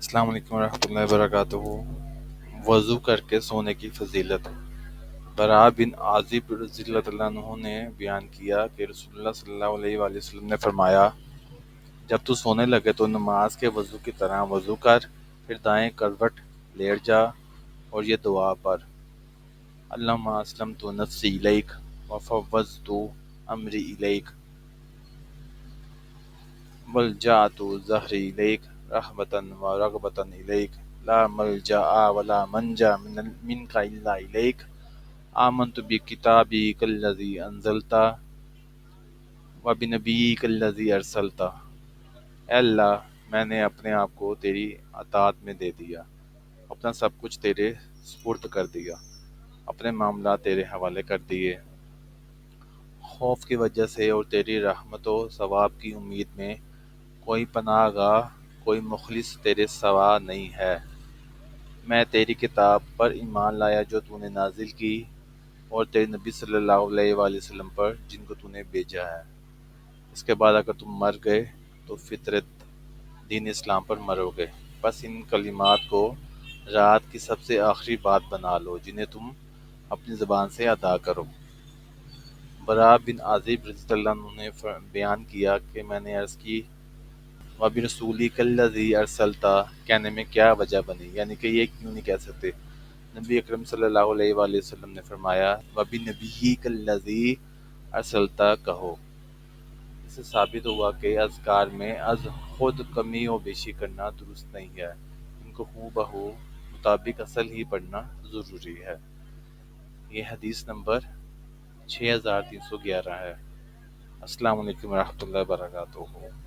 السلام علیکم ورحمۃ اللہ وبرکاتہ۔ وضو کر کے سونے کی فضیلت۔ برا بن عازب رضی اللہ عنہ نے بیان کیا کہ رسول اللہ صلی اللہ علیہ وآلہ وسلم نے فرمایا، جب تو سونے لگے تو نماز کے وضو کی طرح وضو کر، پھر دائیں کروٹ لیٹ جا اور یہ دعا پڑھ: اللہم اسلمت نفسی الیک وفوضت امری الیک والجأت ظہری الیک رغبۃ ورغبۃ الیک لا ملجأ ولا منجا منک الا الیک آمنت بکتابک الذی انزلت وبنبیک الذی ارسلت۔ اے اللہ، میں نے اپنے آپ کو تیری اطاعت میں دے دیا، اپنا سب کچھ تیرے سپرد کر دیا، اپنے معاملات تیرے حوالے کر دیے، خوف کی وجہ سے اور تیری رحمت و ثواب کی امید میں کوئی پناہ گاہ، کوئی مخلص تیرے سوا نہیں ہے۔ میں تیری کتاب پر ایمان لایا جو تو نے نازل کی، اور تیرے نبی صلی اللہ علیہ وآلہ وسلم پر جن کو تو نے بھیجا ہے۔ اس کے بعد اگر تم مر گئے تو فطرت دین اسلام پر مرو گے، بس ان کلمات کو رات کی سب سے آخری بات بنا لو جنہیں تم اپنی زبان سے ادا کرو۔ برا بن عازب رضی اللہ عنہ نے بیان کیا کہ میں نے عرض کی، وَبِرَسُولِكَ الَّذِي أَرْسَلْتَ، کہنے میں کیا وجہ بنی، یعنی کہ یہ کیوں نہیں کہہ سکتے؟ نبی اکرم صلی اللہ علیہ وآلہ وسلم نے فرمایا، وَبِنَبِيِّكَ الَّذِي أَرْسَلْتَ کہو۔ اس سے ثابت ہوا کہ اذکار میں از خود کمی و بیشی کرنا درست نہیں ہے، ان کو ہو بہو مطابق اصل ہی پڑھنا ضروری ہے۔ یہ حدیث نمبر 6311 ہے۔ السلام علیکم ورحمۃ اللہ وبرکاتہ۔